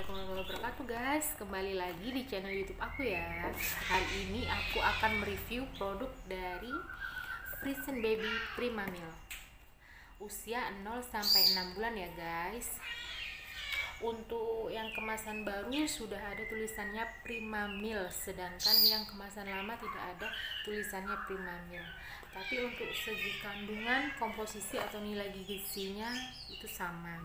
Assalamualaikum warahmatullahi wabarakatuh guys. Kembali lagi di channel YouTube aku ya. Hari ini aku akan mereview produk dari Frozen Baby Prima Milk usia 0 sampai 6 bulan ya guys. Untuk yang kemasan baru sudah ada tulisannya Prima Milk, sedangkan yang kemasan lama tidak ada tulisannya Prima Milk. Tapi untuk segi kandungan, komposisi atau nilai gizinya itu sama.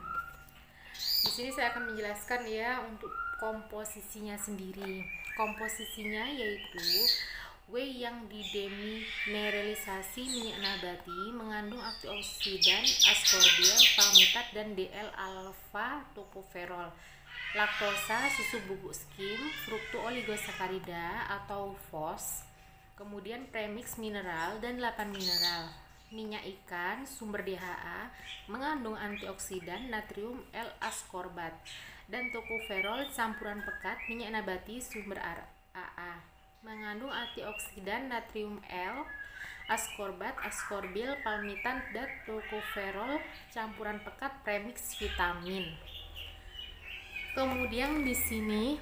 Di sini saya akan menjelaskan ya untuk komposisinya sendiri. Komposisinya yaitu whey yang didemineralisasi minyak nabati, mengandung antioksidan, ascorbyl, palmitat, dan DL-alfa tocoferol, laktosa, susu bubuk skim, frukto-oligosakarida atau FOS, kemudian premix mineral dan 8 mineral, minyak ikan, sumber DHA, mengandung antioksidan, natrium L-ascorbat, dan tocoferol, campuran pekat, minyak nabati, sumber AA, mengandung antioksidan, natrium L, ascorbat, ascorbyl, palmitat, dan tocoferol, campuran pekat, premix vitamin. Kemudian di sini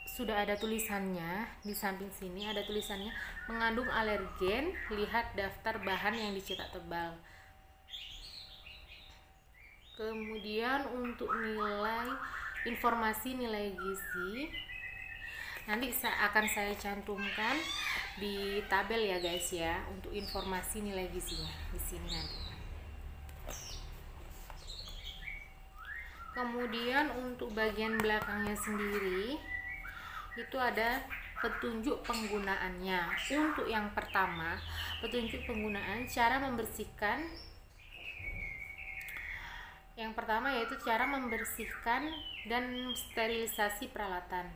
sudah ada tulisannya, di samping sini ada tulisannya mengandung alergen, lihat daftar bahan yang dicetak tebal. Kemudian untuk informasi nilai gizi nanti akan saya cantumkan di tabel ya guys ya, untuk informasi nilai gizinya di sini nanti. Kemudian untuk bagian belakangnya sendiri itu ada petunjuk penggunaannya. Untuk yang pertama, petunjuk penggunaan cara membersihkan. Yang pertama yaitu cara membersihkan dan sterilisasi peralatan.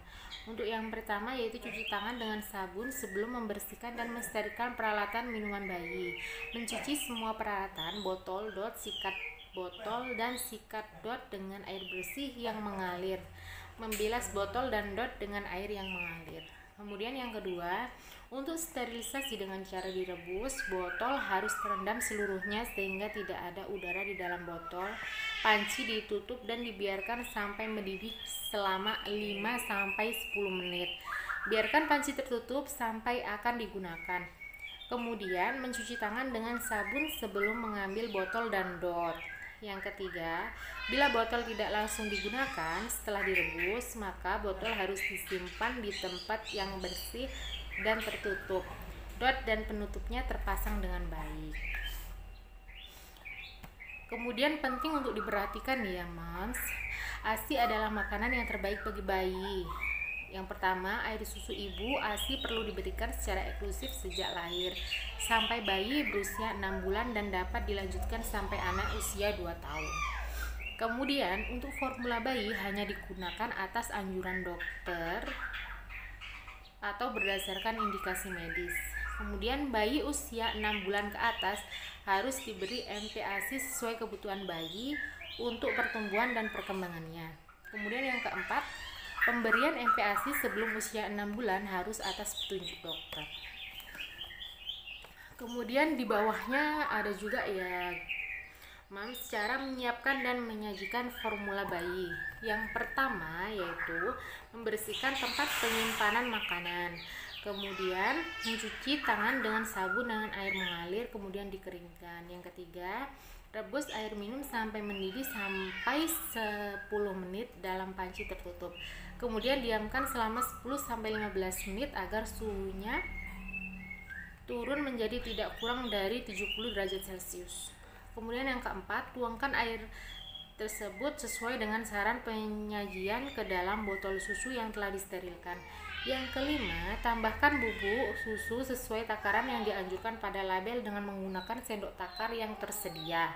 Untuk yang pertama yaitu cuci tangan dengan sabun sebelum membersihkan dan mensterilkan peralatan minuman bayi. Mencuci semua peralatan, botol, dot, sikat botol, dan sikat dot dengan air bersih yang mengalir. Membilas botol dan dot dengan air yang mengalir. Kemudian yang kedua, untuk sterilisasi dengan cara direbus, botol harus terendam seluruhnya sehingga tidak ada udara di dalam botol. Panci ditutup dan dibiarkan sampai mendidih selama 5 sampai 10 menit. Biarkan panci tertutup sampai akan digunakan. Kemudian mencuci tangan dengan sabun sebelum mengambil botol dan dot. Yang ketiga, bila botol tidak langsung digunakan setelah direbus, maka botol harus disimpan di tempat yang bersih dan tertutup. Dot dan penutupnya terpasang dengan baik. Kemudian penting untuk diperhatikan ya moms, ASI adalah makanan yang terbaik bagi bayi. Yang pertama, air susu ibu ASI perlu diberikan secara eksklusif sejak lahir sampai bayi berusia 6 bulan dan dapat dilanjutkan sampai anak usia 2 tahun. Kemudian, untuk formula bayi hanya digunakan atas anjuran dokter atau berdasarkan indikasi medis. Kemudian, bayi usia 6 bulan ke atas harus diberi MPASI sesuai kebutuhan bayi untuk pertumbuhan dan perkembangannya. Kemudian yang keempat, pemberian MPASI sebelum usia 6 bulan harus atas petunjuk dokter. Kemudian di bawahnya ada juga ya moms, cara menyiapkan dan menyajikan formula bayi. Yang pertama yaitu membersihkan tempat penyimpanan makanan. Kemudian mencuci tangan dengan sabun dengan air mengalir kemudian dikeringkan. Yang ketiga, rebus air minum sampai mendidih sampai 10 menit dalam panci tertutup. Kemudian diamkan selama 10 sampai 15 menit agar suhunya turun menjadi tidak kurang dari 70 derajat Celcius. Kemudian yang keempat, tuangkan air tersebut sesuai dengan saran penyajian ke dalam botol susu yang telah disterilkan. Yang kelima, tambahkan bubuk susu sesuai takaran yang dianjurkan pada label dengan menggunakan sendok takar yang tersedia.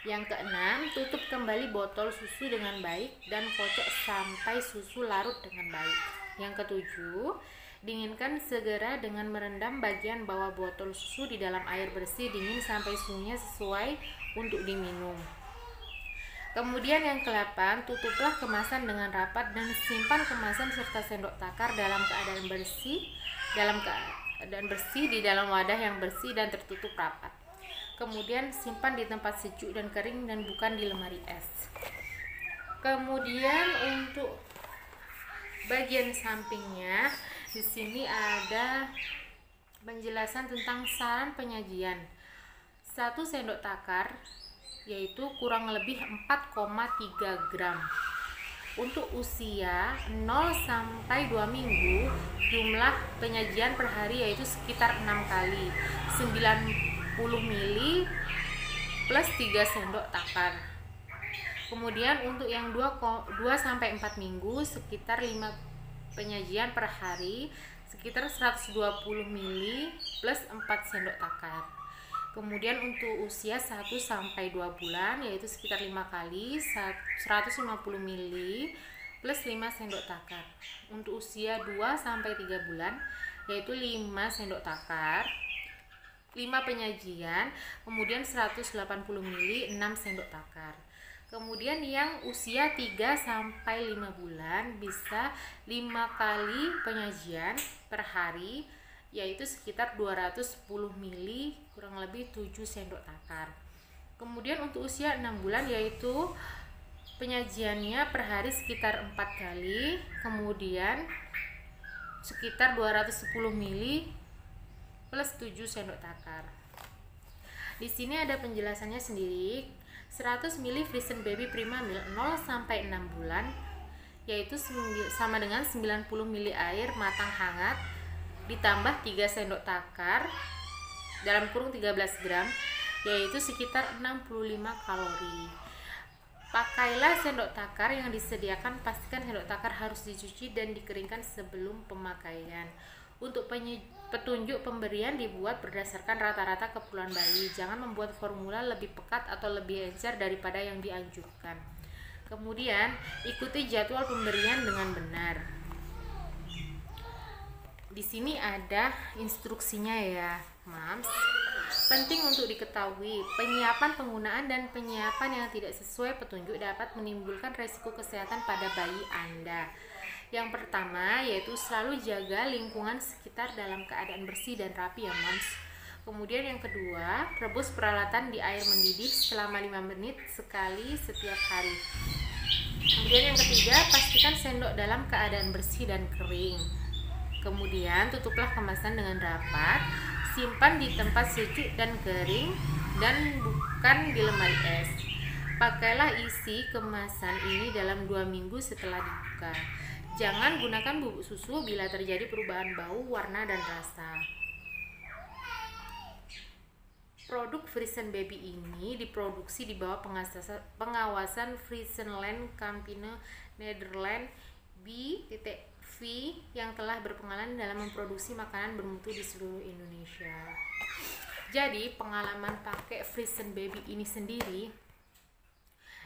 Yang keenam, tutup kembali botol susu dengan baik dan kocok sampai susu larut dengan baik. Yang ketujuh, dinginkan segera dengan merendam bagian bawah botol susu di dalam air bersih dingin sampai suhunya sesuai untuk diminum. Kemudian yang ke-8, tutuplah kemasan dengan rapat dan simpan kemasan serta sendok takar dalam keadaan bersih di dalam wadah yang bersih dan tertutup rapat. Kemudian simpan di tempat sejuk dan kering dan bukan di lemari es. Kemudian untuk bagian sampingnya di sini ada penjelasan tentang saran penyajian. 1 sendok takar yaitu kurang lebih 4,3 gram. Untuk usia 0 sampai 2 minggu, jumlah penyajian per hari yaitu sekitar 6 kali, 90 ml plus 3 sendok takar. Kemudian untuk yang 2 sampai 4 minggu sekitar 5 penyajian per hari, sekitar 120 ml plus 4 sendok takar. Kemudian untuk usia 1 sampai 2 bulan yaitu sekitar 5 kali 150 ml plus 5 sendok takar. Untuk usia 2 sampai 3 bulan yaitu 5 sendok takar, 5 penyajian, kemudian 180 ml 6 sendok takar. Kemudian yang usia 3 sampai 5 bulan bisa 5 kali penyajian per hari yaitu sekitar 210 ml kurang lebih 7 sendok takar. Kemudian untuk usia 6 bulan yaitu penyajiannya per hari sekitar 4 kali, kemudian sekitar 210 ml plus 7 sendok takar. Di sini ada penjelasannya sendiri. 100 ml Friesen Baby Primamil 0 sampai 6 bulan yaitu sama dengan 90 ml air matang hangat ditambah 3 sendok takar dalam kurung 13 gram yaitu sekitar 65 kalori. Pakailah sendok takar yang disediakan, pastikan sendok takar harus dicuci dan dikeringkan sebelum pemakaian. Untuk petunjuk pemberian dibuat berdasarkan rata-rata keperluan bayi. Jangan membuat formula lebih pekat atau lebih encer daripada yang dianjurkan. Kemudian ikuti jadwal pemberian dengan benar. Di sini ada instruksinya ya, Mams. Penting untuk diketahui, penyiapan penggunaan dan penyiapan yang tidak sesuai petunjuk dapat menimbulkan resiko kesehatan pada bayi Anda. Yang pertama yaitu selalu jaga lingkungan sekitar dalam keadaan bersih dan rapi ya, Mams. Kemudian yang kedua, rebus peralatan di air mendidih selama 5 menit sekali setiap hari. Kemudian yang ketiga, pastikan sendok dalam keadaan bersih dan kering. Kemudian tutuplah kemasan dengan rapat, simpan di tempat sejuk dan kering dan bukan di lemari es. Pakailah isi kemasan ini dalam 2 minggu setelah dibuka. Jangan gunakan bubuk susu bila terjadi perubahan bau, warna, dan rasa. Produk Friesen Baby ini diproduksi di bawah pengawasan Friesenland Campagne Nederland B.V yang telah berpengalaman dalam memproduksi makanan bermutu di seluruh Indonesia. Jadi pengalaman pakai Friesen Baby ini sendiri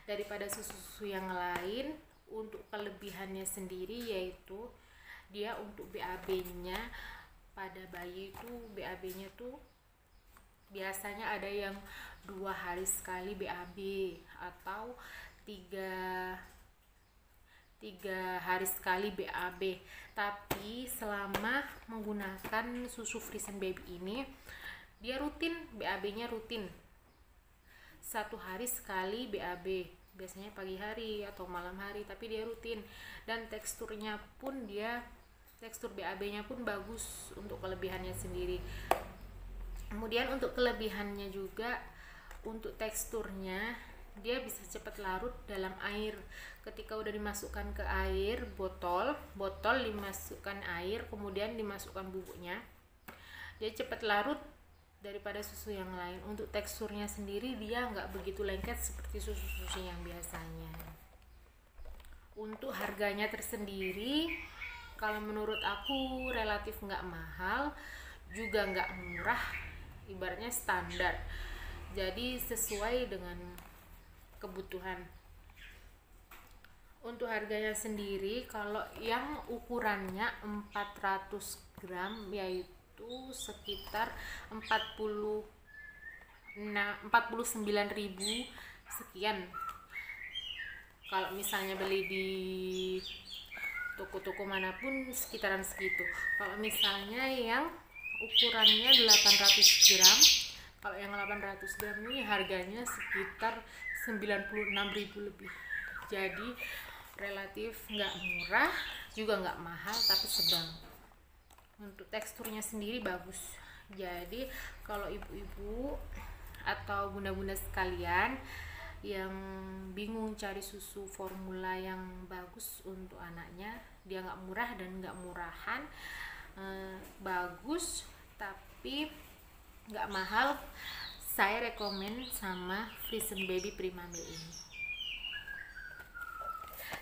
daripada susu-susu yang lain, untuk kelebihannya sendiri yaitu dia untuk BAB-nya pada bayi itu, BAB-nya tuh biasanya ada yang 2 hari sekali BAB atau 3 hari sekali BAB. Tapi selama menggunakan susu Friesen Baby ini dia rutin, BAB-nya rutin 1 hari sekali BAB, biasanya pagi hari atau malam hari, tapi dia rutin. Dan teksturnya pun tekstur BAB-nya pun bagus untuk kelebihannya sendiri. Kemudian untuk kelebihannya juga, untuk teksturnya dia bisa cepat larut dalam air. Ketika udah dimasukkan ke air, botol dimasukkan air, kemudian dimasukkan bubuknya, dia cepat larut daripada susu yang lain. Untuk teksturnya sendiri dia nggak begitu lengket seperti susu-susu yang biasanya. Untuk harganya tersendiri, kalau menurut aku relatif nggak mahal, juga nggak murah, ibaratnya standar. Jadi sesuai dengan kebutuhan. Untuk harganya sendiri, kalau yang ukurannya 400 gram yaitu sekitar 49.000 sekian. Kalau misalnya beli di toko-toko manapun sekitaran segitu. Kalau misalnya yang ukurannya 800 gram, kalau yang 800 gram ini harganya sekitar 96.000 lebih. Jadi relatif nggak murah juga nggak mahal, tapi sedang. Untuk teksturnya sendiri bagus. Jadi kalau ibu-ibu atau bunda-bunda sekalian yang bingung cari susu formula yang bagus untuk anaknya, dia nggak murah dan nggak murahan, bagus tapi nggak mahal, saya rekomen sama Friesen Baby Primamil ini.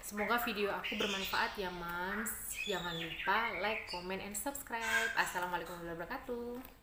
Semoga video aku bermanfaat ya moms. Jangan lupa like, comment, and subscribe. Assalamualaikum warahmatullahi wabarakatuh.